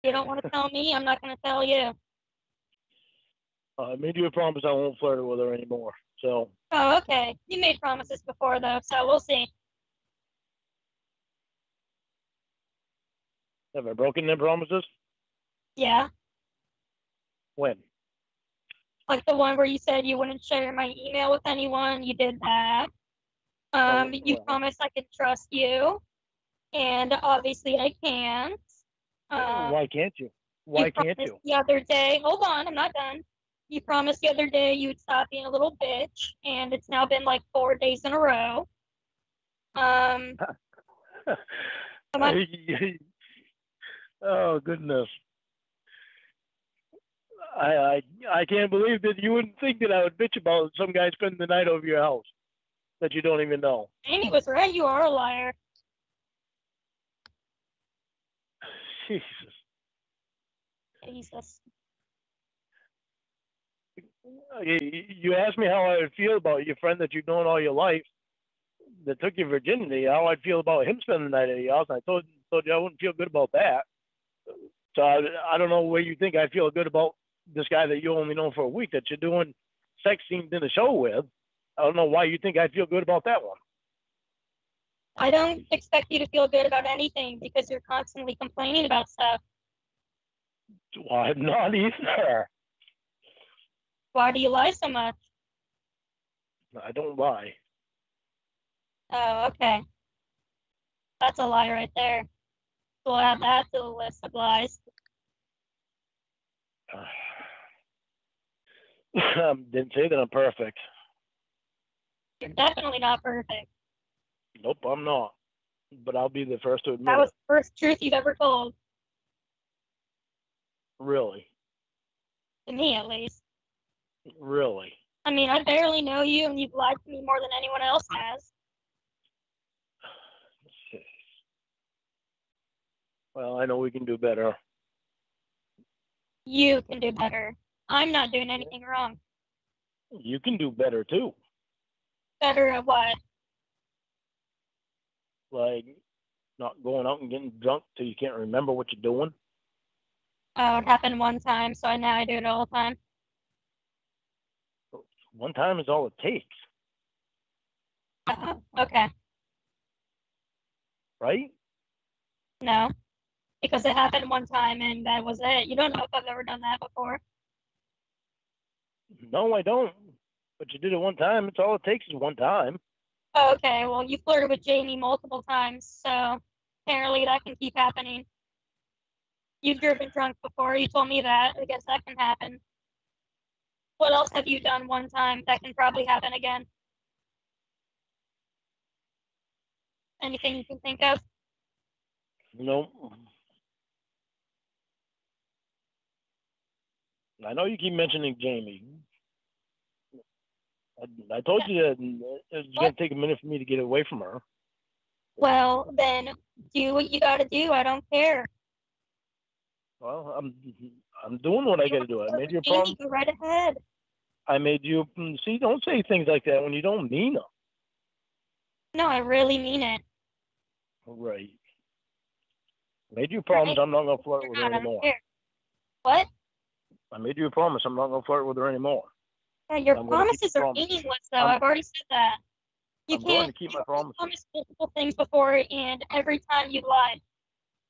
You don't want to tell me, I'm not going to tell you. I made you a promise I won't flirt with her anymore. So, Oh, okay. You made promises before, though, so we'll see. have I broken them promises? Yeah. When? Like the one where you said you wouldn't share my email with anyone, you did that. Oh, You well, promised I could trust you, and obviously I can't. why can't you? You Why can't promised you? the other day, hold on, I'm not done. You promised the other day you would stop being a little bitch, and it's now been like 4 days in a row. Um, am I, Oh goodness. I, I I can't believe that you wouldn't think that I would bitch about some guy spending the night over your house that you don't even know. Amy was right, you are a liar. Jesus. Jesus. You asked me how I would feel about your friend that you've known all your life that took your virginity, how I'd feel about him spending the night at your house. And I told you I wouldn't feel good about that. So I don't know where you think I feel good about this guy that you only know for a week that you're doing sex scenes in the show with. I don't know why you think I feel good about that one. I don't expect you to feel good about anything because you're constantly complaining about stuff. Well, I'm not either. Why do you lie so much? I don't lie. Oh, okay. That's a lie right there. We'll add that to the list of lies. Didn't say that I'm perfect. You're definitely not perfect. Nope, I'm not. But I'll be the first to That admit was it. the first truth you've ever told, Really. to me at least. Really. I mean, I barely know you, and you've lied to me more than anyone else has. Well, I know we can do better. You can do better. I'm not doing anything wrong. You can do better too. Better at what? Like not going out and getting drunk till you can't remember what you're doing. Oh, it happened one time, so now I do it all the time. One time is all it takes, Okay. right? No, because it happened one time and that was it. You don't know if I've ever done that before. No, I don't. But you did it one time. It's all it takes is one time. Okay, well, you flirted with Jamie multiple times, so apparently that can keep happening. You've driven drunk before. You told me that. I guess that can happen. What else have you done one time that can probably happen again? Anything you can think of? No. I know you keep mentioning Jamie. I told you that it's going What? to take a minute for me to get away from her. Well, then do what you gotta do. I don't care. Well, I'm doing what I You got to want to do. I flirt made with you a Jamie? promise. Go right ahead. I made you. See, don't say things like that when you don't mean them. No, I really mean it. Right. Made you a promise Right? I'm not going to flirt You're with her not. I don't anymore. care. What? I made you a promise I'm not going to flirt with her anymore. Yeah, your I'm going to keep the promises are promise. meaningless, though. I'm I've already said that. You I'm going can't. to keep You my already promises. promised multiple things before, and every time you lied.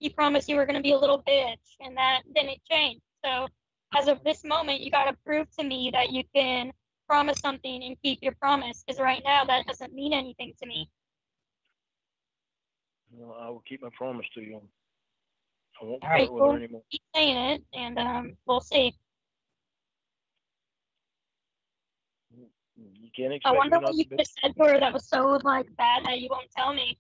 You promised you were going to be a little bitch, and that didn't change. So, as of this moment, you got to prove to me that you can promise something and keep your promise. Because right now, that doesn't mean anything to me. I will keep my promise to you. I won't All right, flirt with her well, anymore. keep saying it, and we'll see. You can't I expect wonder me what not you to could bitch. have said to her that was so like bad that you won't tell me.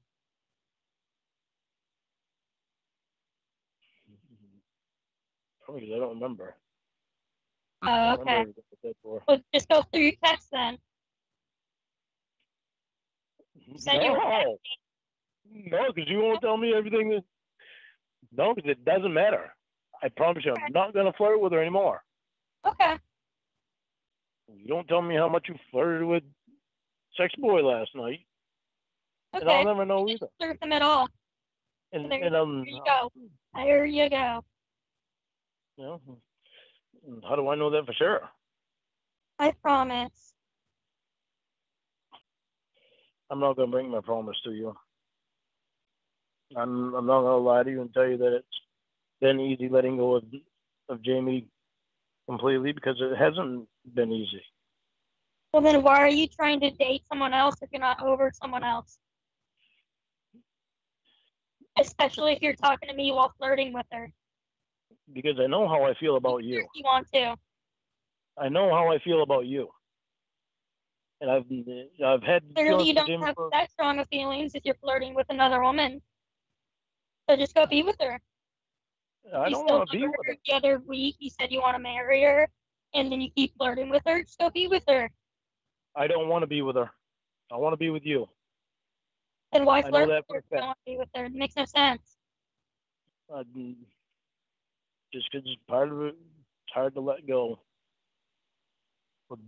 Probably because I don't remember. I Oh, don't remember okay. everything I said for her. Well, just go through your text then. You said you were No, texting. no, because you won't tell me everything. No, because it doesn't matter. I promise you, I'm not going to flirt with her anymore. Okay. You don't tell me how much you flirted with Sex Boy last night, and I'll Okay. never You know didn't either. flirt with them at all. So And there and you go. There you go. You know, how do I know that for sure? I promise. I'm not gonna bring my promise to you. I'm not gonna lie to you and tell you that it's been easy letting go of Jamie completely, because it hasn't been easy. Well, then why are you trying to date someone else if you're not over someone else? Especially if you're talking to me while flirting with her. Because I know how I feel about you. If you want to. I know how I feel about you, and I've had Clearly, feelings you for don't Jamie have for. that strong of feelings if you're flirting with another woman. So just go be with her. I You don't still want to love be with her. her. The other week, you said you want to marry her, and then you keep flirting with her. Just go be with her. I don't want to be with her. I want to be with you. Then why I know flirt with that her for a if you fact. don't want to be with her? It makes no sense. Uh, just because it's part of it, it's hard to let go. But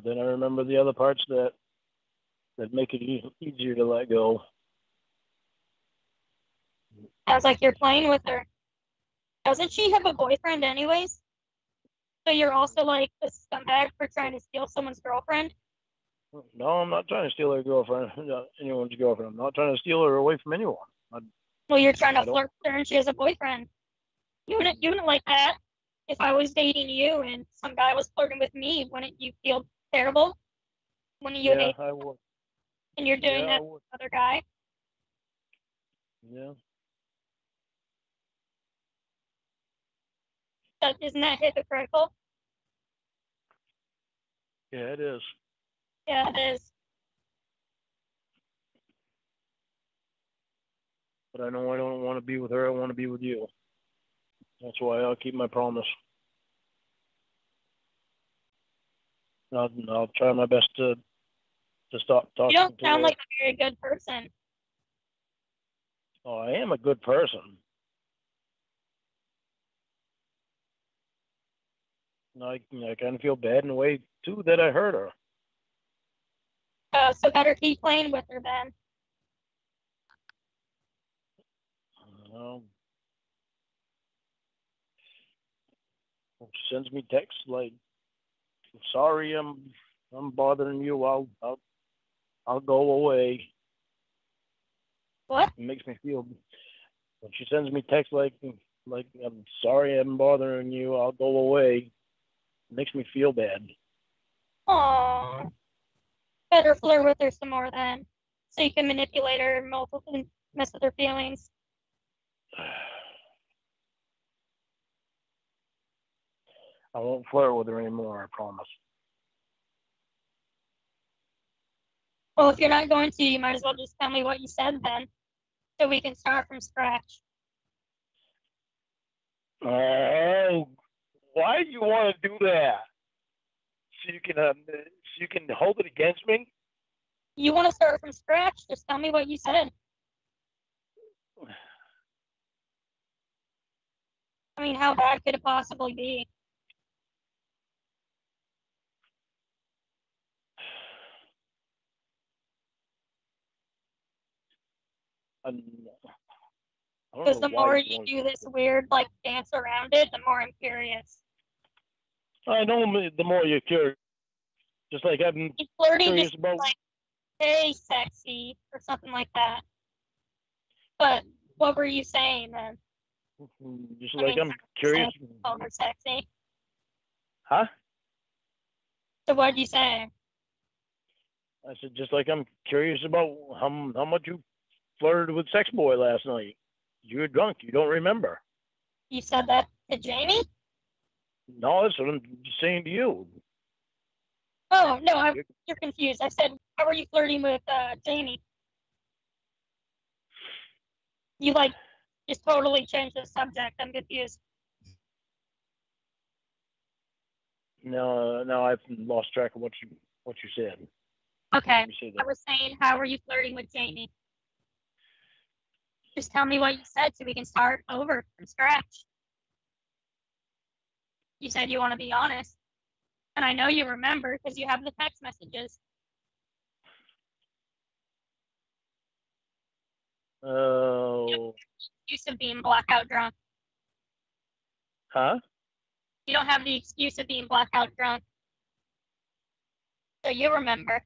then I remember the other parts that make it easier to let go. Sounds like you're playing with her. Doesn't she have a boyfriend anyways? So you're also like a scumbag for trying to steal someone's girlfriend? No, I'm not trying to steal her girlfriend, anyone's girlfriend. I'm not trying to steal her away from anyone. Well, you're trying to I don't. flirt with her and she has a boyfriend. You wouldn't like that. If I was dating you and some guy was flirting with me, wouldn't you feel terrible? Wouldn't you Yeah, hate I would. and you're Yeah, doing I that would. with other guy? Yeah, Isn't that hypocritical? yeah, it is. Yeah, it is. But I know I don't want to be with her. I want to be with you. That's why I'll keep my promise. I'll try my best to stop You don't talking to sound her. like a very good person. Oh, I am a good person. I kind of feel bad in a way too that I hurt her. So better keep playing with her then. Um, she sends me texts like, "Sorry, I'm bothering you. I'll go away." What? It makes me feel. When she sends me texts like, "I'm sorry, I'm bothering you. I'll go away." It makes me feel bad. Aww. Better flirt with her some more then. So you can manipulate her and mess with her feelings. I won't flirt with her anymore. I promise. Well, if you're not going to, you might as well just tell me what you said then. So we can start from scratch. Oh, why do you want to do that? So you can hold it against me? You want to start from scratch? Just tell me what you said. I mean, how bad could it possibly be? I don't Because know the why more you you want do this to. weird, like, dance around it, the more I'm curious. I know the more you're curious. Just like I'm Flirting curious just about. like, hey, sexy, or something like that. But what were you saying then? Just I like mean, I'm curious. over sexy. Huh? So what'd you say? I said just like I'm curious about how much you flirted with Sex Boy last night. You were drunk. You don't remember. You said that to Jamie? No, that's what I'm saying to you. Oh, no, you're confused. I said, how were you flirting with Jamie? You, like, just totally changed the subject. I'm confused. No, I've lost track of what you said. Okay. Let me say I that. was saying, how were you flirting with Jamie? Just tell me what you said so we can start over from scratch. You said you want to be honest. And I know you remember because you have the text messages. Oh, Used to being blackout drunk. huh? You don't have the excuse of being blackout drunk. So you remember.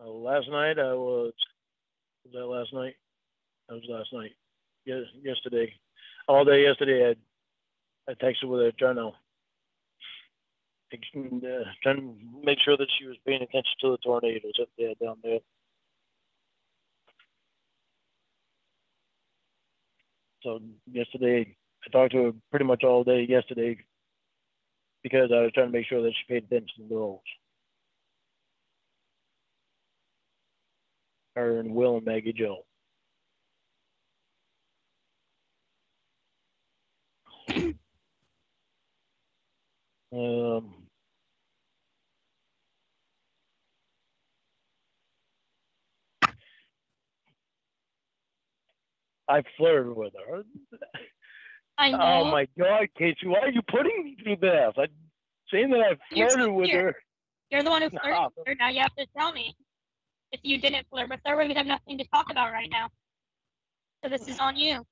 Last night I was that last night? That was last night. Yesterday. All day yesterday I texted with her trying to make sure that she was paying attention to the tornadoes up there down there. So yesterday I talked to her pretty much all day yesterday because I was trying to make sure that she paid attention to the roads. Her and Will and Maggie Joe. I flirted with her. I know. Oh my God, Casey, why are you putting me through this? I'm saying that I flirted with her. You're the one who flirted with her. Now you have to tell me. If you didn't flirt with her, we would have nothing to talk about right now. So this is on you.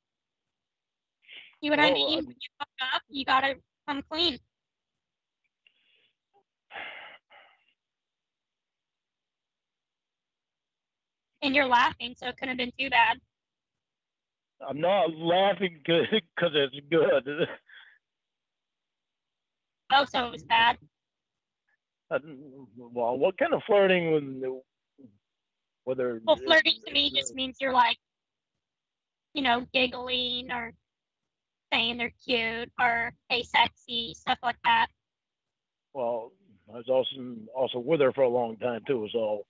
You what I mean? When you fuck up, you gotta come clean. And you're laughing, so it couldn't have been too bad. I'm not laughing because it's good. Oh, so it was bad. Well, what kind of flirting with her? Well, flirting to me just means you're like, giggling or saying they're cute or hey sexy, stuff like that. Well, I was also with her for a long time too, so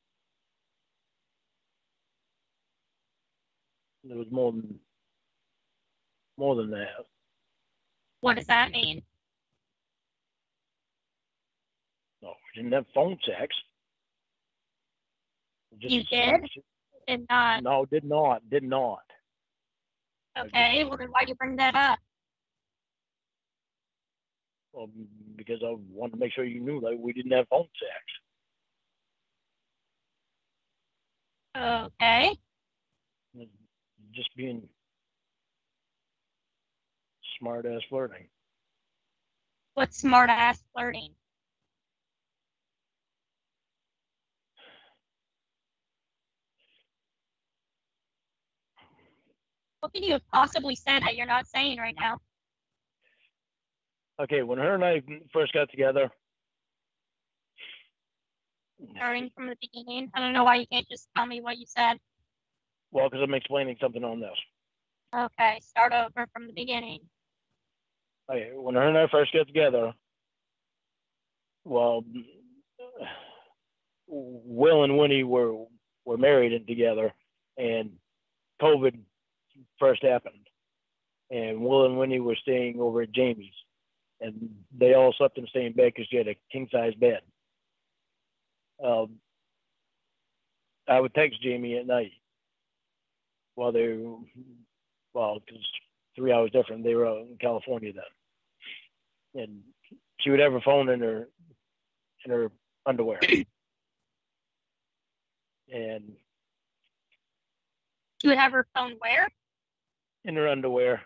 it was more than that. What does that mean? No, we didn't have phone sex. You did? Did not? No, did not. Okay, well then why'd you bring that up? Well, because I wanted to make sure you knew that we didn't have phone sex. Okay. Just being smart ass flirting. What's smart ass flirting? What could you have possibly said that you're not saying right now? Okay, when her and I first got together. Starting from the beginning? I don't know why you can't just tell me what you said. Well, because I'm explaining something on this. Okay, start over from the beginning. Okay, when her and I first got together, well, Will and Winnie were married and together, and COVID first happened, and Will and Winnie were staying over at Jamie's, and they all slept in the same bed because she had a king size bed. I would text Jamie at night while because 3 hours different. They were out in California then, and she would have her phone in her underwear, and she would have her phone where? In her underwear,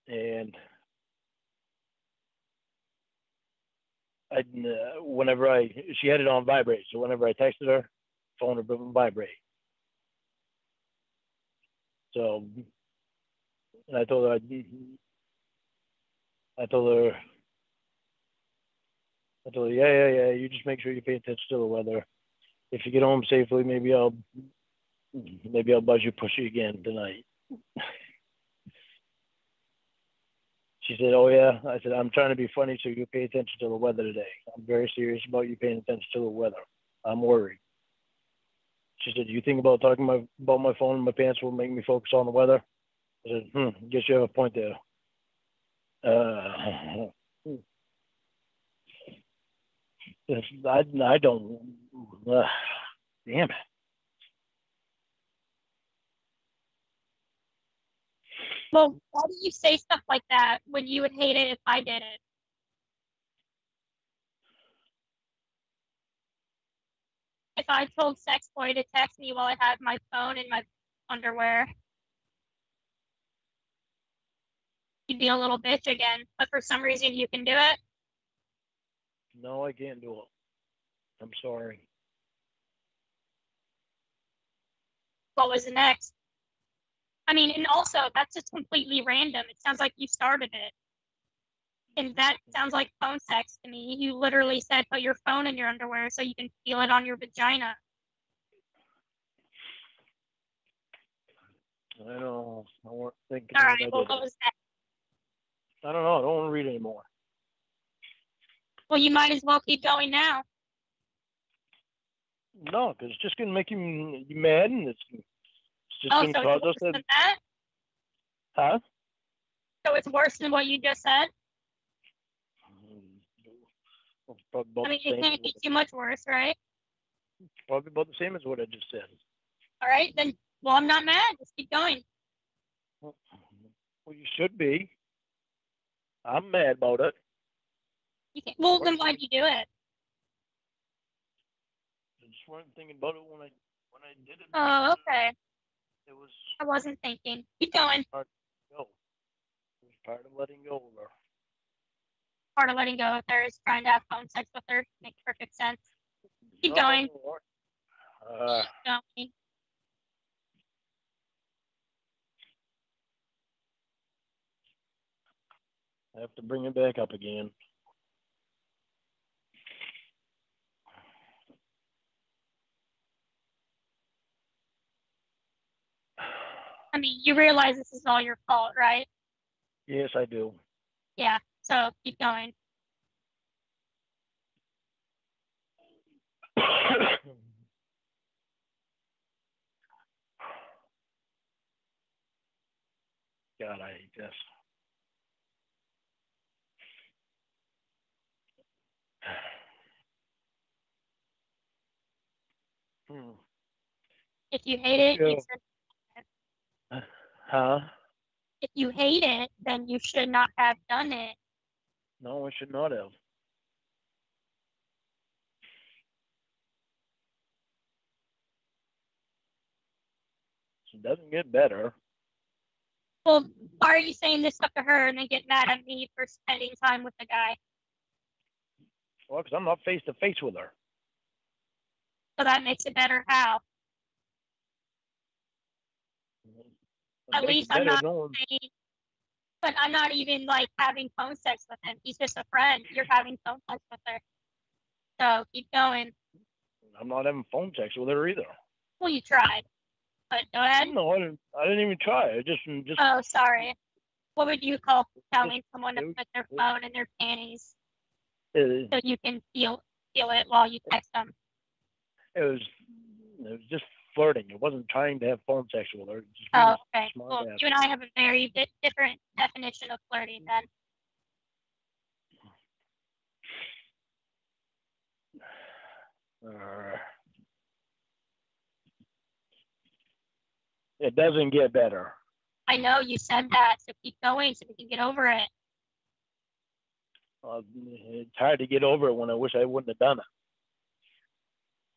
and she had it on vibrate, so whenever I texted her, phone would vibrate. So, and I told her, yeah, you just make sure you pay attention to the weather. If you get home safely, maybe I'll buzz you, push you again tonight. She said, oh yeah. I said, I'm trying to be funny so you pay attention to the weather today. I'm very serious about you paying attention to the weather. I'm worried. She said, do you think about talking about my phone and my pants will make me focus on the weather? I said, guess you have a point there. I don't. Damn it. Well, why do you say stuff like that when you would hate it if I did it? if I told CAS3Y to text me while I had my phone in my underwear, you'd be a little bitch again. But for some reason, you can do it. No, I can't do it. I'm sorry. What was the next? I mean, and also, that's just completely random. It sounds like you started it. And that sounds like phone sex to me. You literally said put your phone in your underwear so you can feel it on your vagina. I don't think All what right, I well, did. what was that? I don't know. I don't want to read anymore. Well, you might as well keep going now. No, because it's just going to make you mad, and it's just Oh, going to so cause it's us worse than that? Huh? So it's worse than what you just said? Probably about I mean, the it same. can't be too much worse, right? Probably about the same as what I just said. All right, then, well, I'm not mad. Just keep going. Well, you should be. I'm mad about it. You can't, well, then why'd you do it? I just wasn't thinking about it when I did it. Oh, okay. It was I wasn't thinking. Keep going. hard to go. It was part of letting go of her. Part of letting go with her is trying to have phone sex with her. Makes perfect sense. Keep No, going. Keep Going. I have to bring it back up again. I mean, you realize this is all your fault, right? Yes, I do. Yeah. So keep going. God, I hate this. If you hate it, you Yeah. should. Huh? If you hate it, then you should not have done it. No, I should not have. It doesn't get better. Well, why are you saying this stuff to her and then get mad at me for spending time with the guy? Well, because I'm not face to face with her. So that makes it better. How? At least I'm not saying, but I'm not even like having phone sex with him. He's just a friend. You're having phone sex with her. So keep going. I'm not having phone sex with her either. Well, you tried, but go ahead. No, I didn't even try. I just. Oh, sorry. What would you call telling someone to put their phone in their panties so you can feel it while you text them? It was just flirting. It wasn't trying to have phone sex with her. Just Oh, okay. smart Well, ass. you and I have a very different definition of flirting then. It doesn't get better. I know you said that, so keep going so we can get over it. It's hard to get over it when I wish I wouldn't have done it.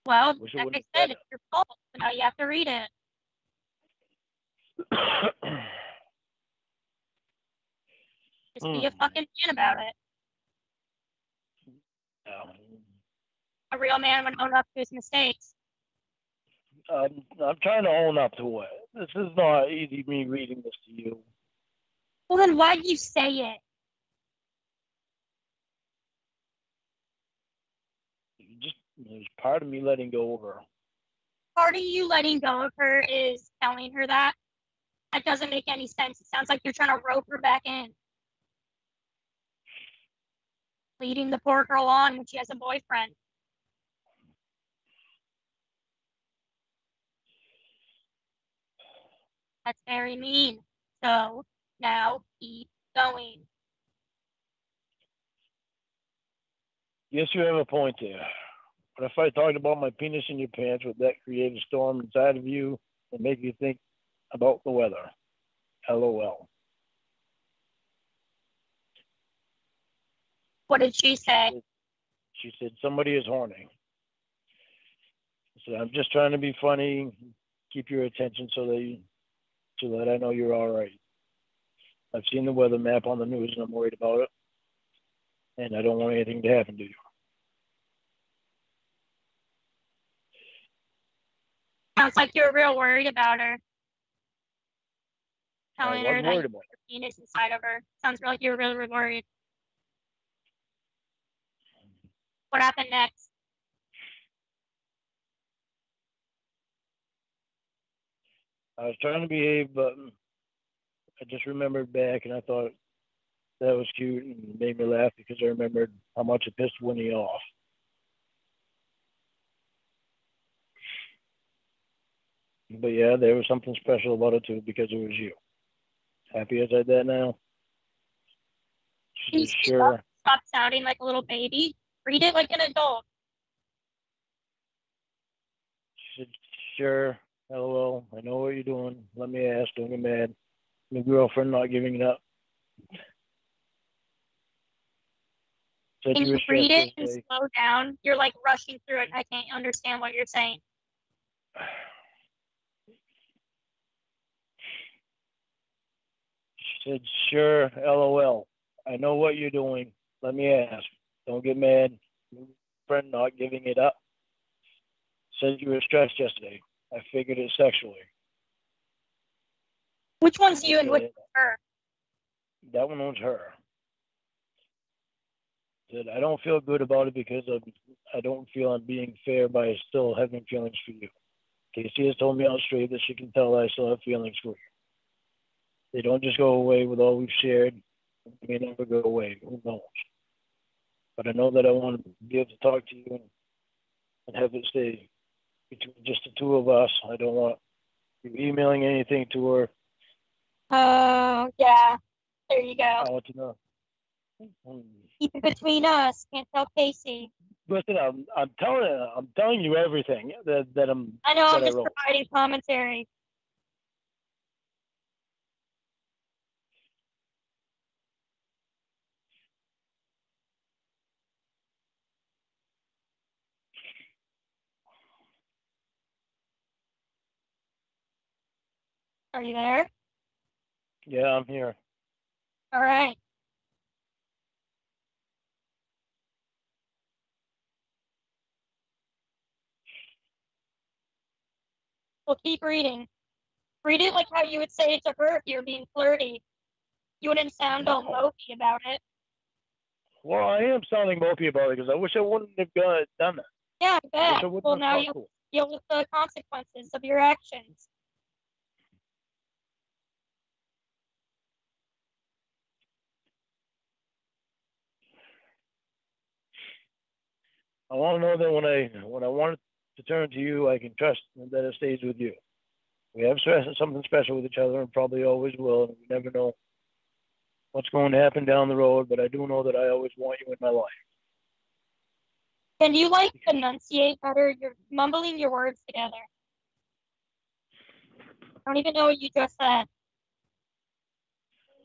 Well, like I said, it's your fault, so now you have to read it. Just be a fucking man about it. A real man would own up to his mistakes. I'm trying to own up to it. This is not easy, me reading this to you. Well, then why'd you say it? There's part of me letting go of her. Part of you letting go of her is telling her that. That doesn't make any sense. It sounds like you're trying to rope her back in. Leading the poor girl on when she has a boyfriend. That's very mean. So now keep going. Yes, you have a point there. But if I talked about my penis in your pants, would that create a storm inside of you and make you think about the weather? LOL. What did she say? She said somebody is horny. So I'm just trying to be funny, keep your attention so that I know you're all right. I've seen the weather map on the news and I'm worried about it. And I don't want anything to happen to you. Sounds like you're real worried about her. Telling I her was that worried you about put your penis inside of her. Sounds like you're really, really worried. What happened next? it. I was trying to behave, but I just remembered back and I thought that was cute and made me laugh because I remembered how much it pissed Winnie off. But yeah, there was something special about it too because it was you. Happy as I did now. She said, sure. Stop sounding like a little baby. Read it like an adult. She said, sure. LOL. I know what you're doing. Let me ask. Don't get mad. My girlfriend not giving it up. Said Can you you were read it stressed and yesterday. slow down? You're like rushing through it. I can't understand what you're saying. She said, sure. LOL. I know what you're doing. Let me ask. Don't get mad. My friend not giving it up. Said you were stressed yesterday. I figured it sexually. Which one's you and which one's her? That one was her. Said, I don't feel good about it because I don't feel I'm being fair by still having feelings for you. Casey has told me out straight that she can tell I still have feelings for you. They don't just go away with all we've shared. They may never go away. Who knows? But I know that I want to be able to talk to you and have it stay between just the two of us. I don't want you emailing anything to her. Oh, yeah. There you go. I want to know. Keep it between us. Can't tell Casey. Listen, I'm telling you everything that I'm. I know. I'm just providing commentary. Are you there? Yeah, I'm here. All right. Well, keep reading. Read it like how you would say it to her if you're being flirty. You wouldn't sound all mopey about it. Well, I am sounding mopey about it because I wish I wouldn't have done that. Yeah, I bet. Well, now you'll deal with the consequences of your actions. I want to know that when I want to turn to you, I can trust that it stays with you. We have something special with each other and probably always will. And we never know what's going to happen down the road, but I do know that I always want you in my life. Can you like enunciate better? You're mumbling your words together. I don't even know what you just said.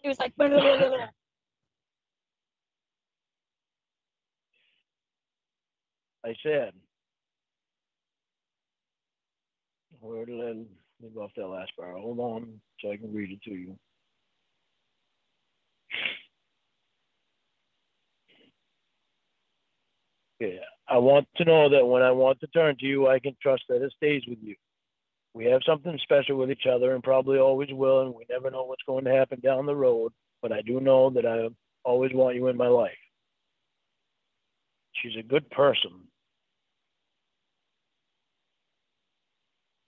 It was like blah, blah, blah, blah. I said, where did I leave off that last part? Hold on so I can read it to you. Yeah. I want to know that when I want to turn to you, I can trust that it stays with you. We have something special with each other and probably always will, and we never know what's going to happen down the road, but I do know that I always want you in my life. She's a good person.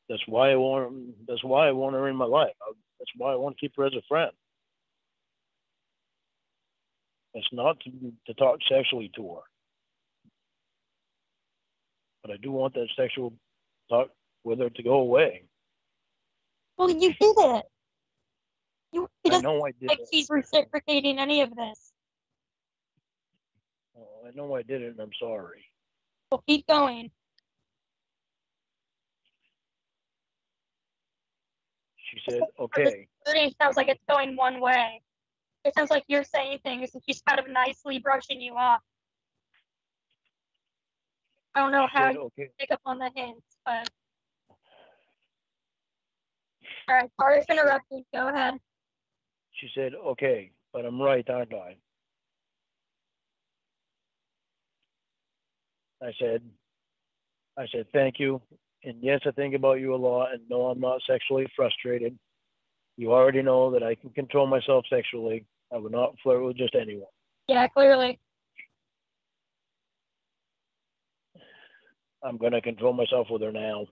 That's why I want her in my life. That's why I want to keep her as a friend. It's not to talk sexually to her. But I do want that sexual talk with her to go away. Well, you did it. I know I did like she's reciprocating any of this. Oh, I know I did it, and I'm sorry. Well, keep going. She said, okay. It sounds like it's going one way. It sounds like you're saying things and she's kind of nicely brushing you off. I don't know She how said, you okay. pick up on the hints, but all right. Sorry for interrupting. Go ahead. She said, okay, but I'm right, aren't I? I said, I said, thank you. And yes, I think about you a lot, and no, I'm not sexually frustrated. You already know that I can control myself sexually. I would not flirt with just anyone. Yeah, clearly. I'm going to control myself with her now.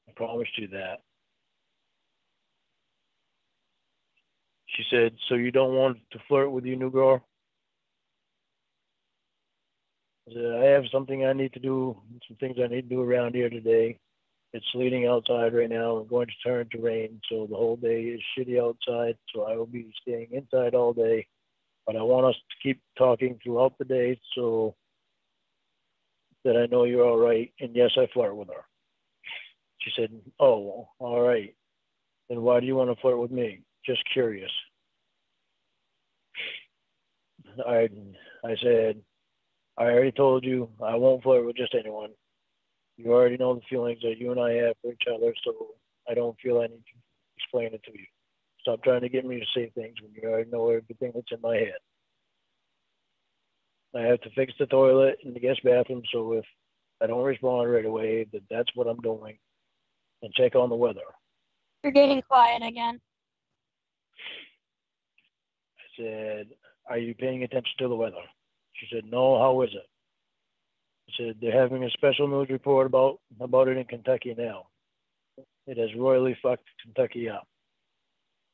I promised you that. She said, so you don't want to flirt with your new girl? I said, I have something I need to do, some things I need to do around here today. It's sleeting outside right now. I'm going to turn to rain, so the whole day is shitty outside, so I will be staying inside all day. But I want us to keep talking throughout the day so that I know you're all right. And yes, I flirt with her. She said, oh, all right. Then why do you want to flirt with me? Just curious. I, I said, I already told you I won't flirt with just anyone. You already know the feelings that you and I have for each other, so I don't feel I need to explain it to you. Stop trying to get me to say things when you already know everything that's in my head. I have to fix the toilet in the guest bathroom, so if I don't respond right away, that's what I'm doing, and check on the weather. You're getting quiet again. I said, are you paying attention to the weather? She said, no, how is it? I said, they're having a special news report about it in Kentucky now. It has royally fucked Kentucky up.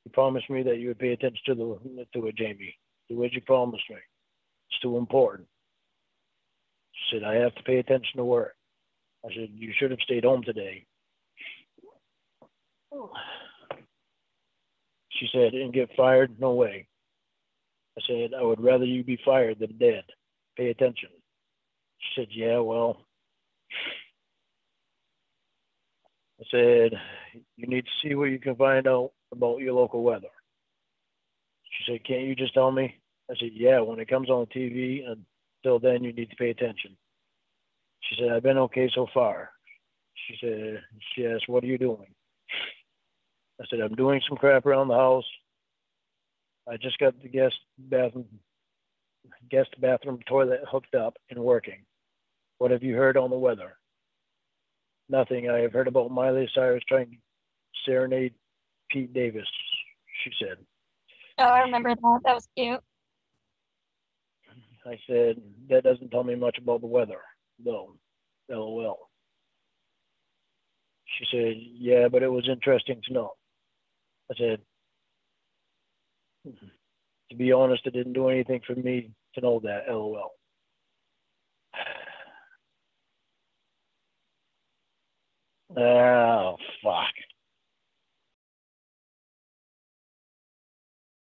You promised me that you would pay attention to it, Jamie. Do as you promised me. It's too important. She said, I have to pay attention to work. I said, you should have stayed home today. She said, and get fired? No way. I said, I would rather you be fired than dead. Pay attention. She said, yeah, well. I said, you need to see what you can find out about your local weather. She said, can't you just tell me? I said, yeah, when it comes on TV, until then you need to pay attention. She said, I've been okay so far. She asked, what are you doing? I said, I'm doing some crap around the house. I just got the guest bathroom toilet hooked up and working. What have you heard on the weather? Nothing. I have heard about Miley Cyrus trying to serenade Pete Davis, she said. Oh, I remember that. That was cute. I said, that doesn't tell me much about the weather, though. LOL. She said, yeah, but it was interesting to know. I said, to be honest, it didn't do anything for me to know that, LOL. Oh,